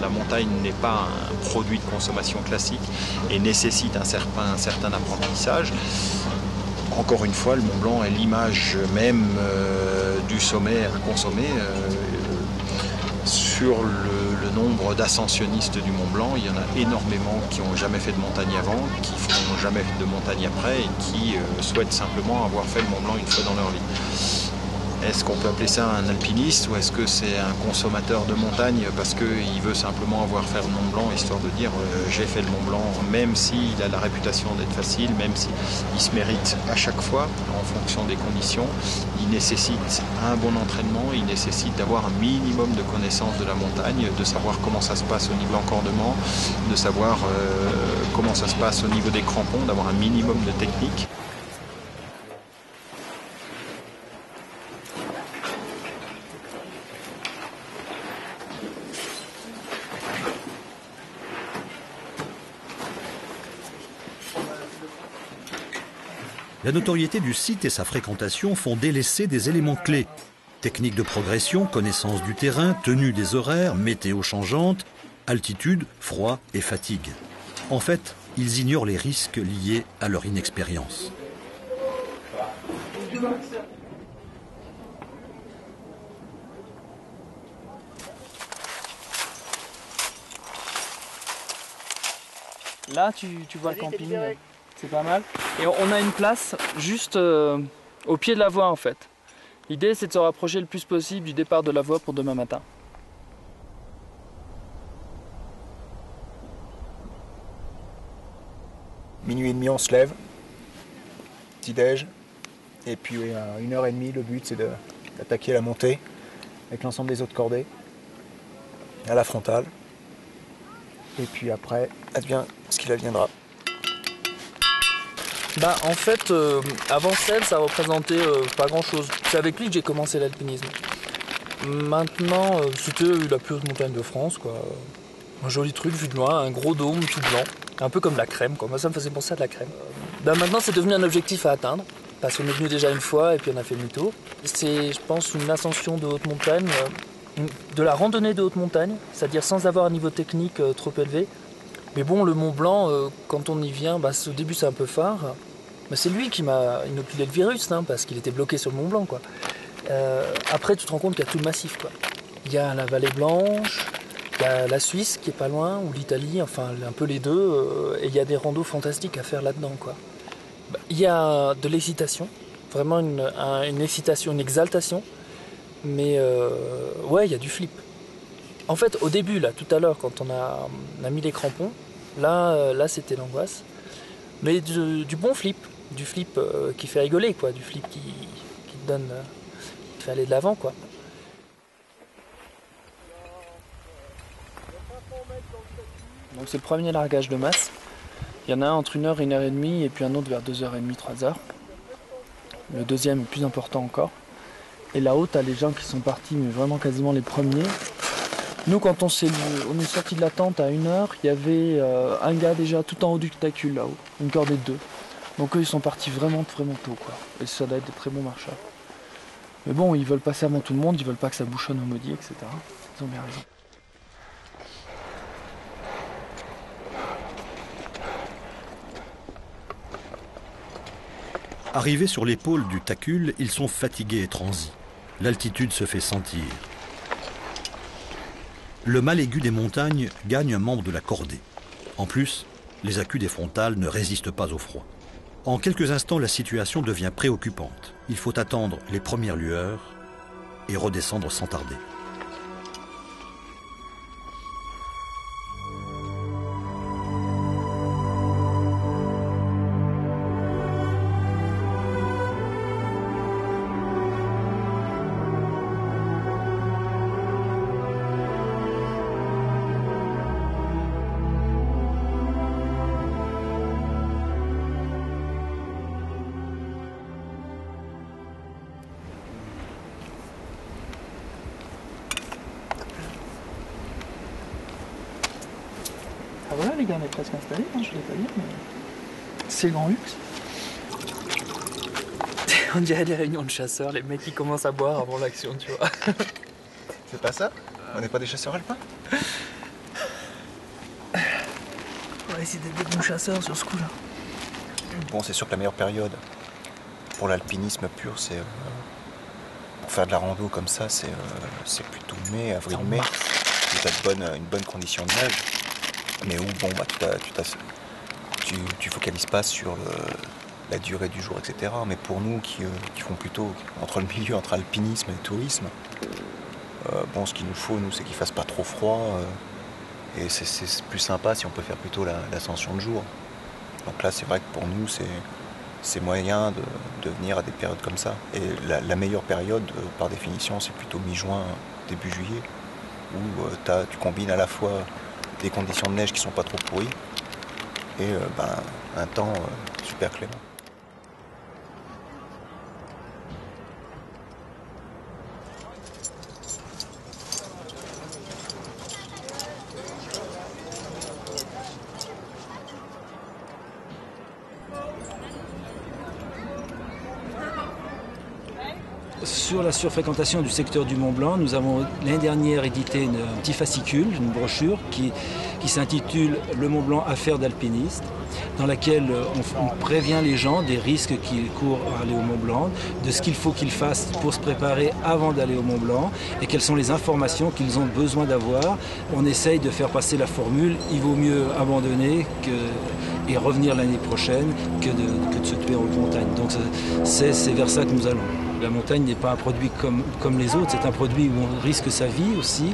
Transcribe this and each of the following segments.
La montagne n'est pas un produit de consommation classique et nécessite un certain apprentissage. Encore une fois, le Mont Blanc est l'image même du sommet à consommer. Sur le nombre d'ascensionnistes du Mont Blanc, il y en a énormément qui n'ont jamais fait de montagne avant, qui ne feront jamais de montagne après et qui souhaitent simplement avoir fait le Mont Blanc une fois dans leur vie. Est-ce qu'on peut appeler ça un alpiniste ou est-ce que c'est un consommateur de montagne parce qu'il veut simplement avoir fait le Mont Blanc histoire de dire j'ai fait le Mont Blanc, même s'il a la réputation d'être facile, même s'il se mérite à chaque fois en fonction des conditions. Il nécessite un bon entraînement, il nécessite d'avoir un minimum de connaissance de la montagne, de savoir comment ça se passe au niveau encordement, de savoir comment ça se passe au niveau des crampons, d'avoir un minimum de technique. La notoriété du site et sa fréquentation font délaisser des éléments clés. Technique de progression, connaissance du terrain, tenue des horaires, météo changeante, altitude, froid et fatigue. En fait, ils ignorent les risques liés à leur inexpérience. Là, tu vois le camping. C'est pas mal. Et on a une place juste au pied de la voie en fait. L'idée c'est de se rapprocher le plus possible du départ de la voie pour demain matin. Minuit et demi on se lève, petit déj, et puis à 1h30 le but c'est d'attaquer la montée avec l'ensemble des autres cordées à la frontale. Et puis après, advient ce qu'il adviendra. Bah en fait, avant Celle, ça représentait pas grand chose. C'est avec lui que j'ai commencé l'alpinisme. Maintenant, c'était la plus haute montagne de France, quoi. Un joli truc vu de loin, un gros dôme tout blanc, un peu comme la crème, quoi. Moi ça me faisait penser à de la crème. Bah maintenant c'est devenu un objectif à atteindre, parce qu'on est venu déjà une fois et puis on a fait demi-tour. C'est, je pense, une ascension de haute montagne, de la randonnée de haute montagne, c'est-à-dire sans avoir un niveau technique trop élevé. Mais bon, le Mont Blanc, quand on y vient, bah, au début c'est un peu phare. Bah, c'est lui qui m'a inoculé le virus, hein, parce qu'il était bloqué sur le Mont Blanc, quoi. Après, tu te rends compte qu'il y a tout le massif, quoi. Il y a la Vallée Blanche, il y a la Suisse qui est pas loin, ou l'Italie, enfin un peu les deux, et il y a des randos fantastiques à faire là-dedans, quoi. Bah, il y a de l'excitation, vraiment une excitation, une exaltation, mais ouais, il y a du flip. En fait, au début, là, tout à l'heure, quand on a mis les crampons, là c'était l'angoisse. Mais du bon flip, du flip qui fait rigoler, quoi, du flip qui te donne, qui te fait aller de l'avant, quoi. Donc c'est le premier largage de masse. Il y en a un entre 1h et 1h30, et puis un autre vers 2h30, 3h. Le deuxième est plus important encore. Et là-haut, t'as les gens qui sont partis, mais vraiment quasiment les premiers. Nous, quand on est sorti de la tente à 1h, il y avait un gars déjà tout en haut du tacule là-haut, une cordée de 2. Donc eux, ils sont partis vraiment tôt, quoi. Et ça doit être des très bons marcheurs. Mais bon, ils veulent passer avant tout le monde, ils veulent pas que ça bouchonne au maudit, etc. Ils ont bien raison. Arrivés sur l'épaule du tacule, ils sont fatigués et transis. L'altitude se fait sentir. Le mal aigu des montagnes gagne un membre de la cordée. En plus, les accus des frontales ne résistent pas au froid. En quelques instants, la situation devient préoccupante. Il faut attendre les premières lueurs et redescendre sans tarder. Ah voilà les gars, on est presque installés, hein, je ne l'ai pas dit, mais c'est le grand luxe. On dirait des réunions de chasseurs, les mecs qui commencent à boire avant l'action, tu vois. C'est pas ça? On n'est pas des chasseurs alpins? On va essayer d'être des bons chasseurs sur ce coup-là. Bon, c'est sûr que la meilleure période pour l'alpinisme pur, c'est pour faire de la rando comme ça, c'est plutôt mai, avril-mai. Tu as une bonne condition de neige, mais où bon, bah, tu focalises pas sur la durée du jour, etc. Mais pour nous qui font plutôt entre le milieu entre alpinisme et tourisme, bon, ce qu'il nous faut, nous, c'est qu'il fasse pas trop froid, et c'est plus sympa si on peut faire plutôt l'ascension de jour. Donc là, c'est vrai que pour nous, c'est moyen de venir à des périodes comme ça. Et la meilleure période, par définition, c'est plutôt mi-juin, début juillet, où tu combines à la fois des conditions de neige qui sont pas trop pourries et un temps super clément. Sur la surfréquentation du secteur du Mont Blanc, nous avons l'année dernière édité un petit fascicule, une brochure qui s'intitule « Le Mont Blanc, affaire d'alpiniste », dans laquelle on prévient les gens des risques qu'ils courent à aller au Mont Blanc, de ce qu'il faut qu'ils fassent pour se préparer avant d'aller au Mont Blanc et quelles sont les informations qu'ils ont besoin d'avoir. On essaye de faire passer la formule « il vaut mieux abandonner et revenir l'année prochaine que de se tuer en haute montagne ». Donc c'est vers ça que nous allons. La montagne n'est pas un produit comme les autres, c'est un produit où on risque sa vie aussi.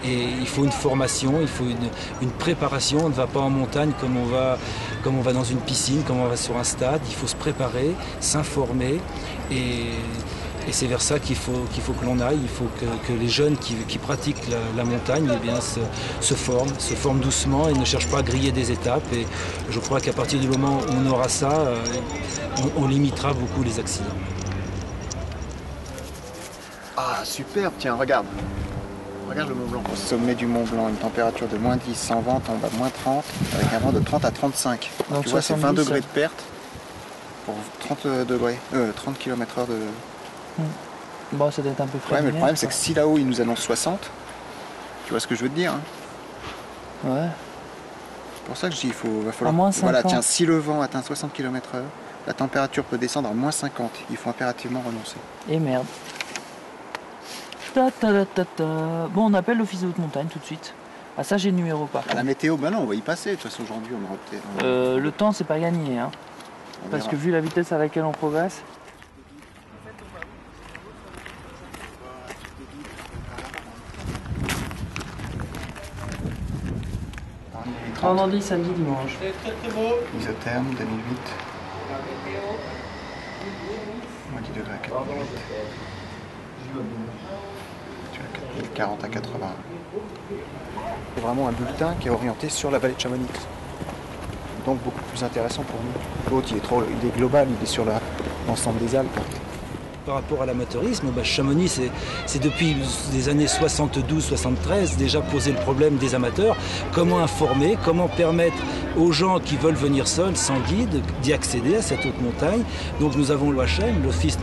Et il faut une formation, il faut une préparation. On ne va pas en montagne comme on va dans une piscine, comme on va sur un stade. Il faut se préparer, s'informer. Et c'est vers ça qu'il faut que l'on aille. Il faut que les jeunes qui pratiquent la montagne eh bien, se forment doucement et ne cherchent pas à griller des étapes. Et je crois qu'à partir du moment où on aura ça, on limitera beaucoup les accidents. Ah super, tiens, regarde. Regarde le Mont Blanc. Au sommet du Mont Blanc, une température de moins 10, sans vent, en bas de moins 30, avec un vent de 30 à 35. Donc tu vois, c'est 20 degrés de perte pour 30 km/h de... Bon, ça doit être un peu frais. Ouais, mais le problème, c'est que si là-haut, ils nous annoncent 60, tu vois ce que je veux te dire, hein. Ouais. C'est pour ça que je dis, va falloir... À moins 50. Voilà, tiens, si le vent atteint 60 km/h, la température peut descendre à moins 50. Il faut impérativement renoncer. Et merde. Bon, on appelle l'office de haute montagne tout de suite. Ah, ça, j'ai le numéro par contre. La météo, ben non, on va y passer. De toute façon, aujourd'hui, on aura peut-être... Le temps, c'est pas gagné, hein. Parce que vu la vitesse à laquelle on progresse... Vendredi, samedi, dimanche. Isotherme 2008. Moins 10 degrés à 4008. Tu as 40 à 80. C'est vraiment un bulletin qui est orienté sur la vallée de Chamonix. Donc beaucoup plus intéressant pour nous. L'autre, il est global, il est sur l'ensemble des Alpes. Par rapport à l'amateurisme, Chamonix, c'est depuis les années 72-73 déjà posé le problème des amateurs. Comment informer, comment permettre aux gens qui veulent venir seuls, sans guide, d'y accéder à cette haute montagne. Donc nous avons l'OHM, l'Office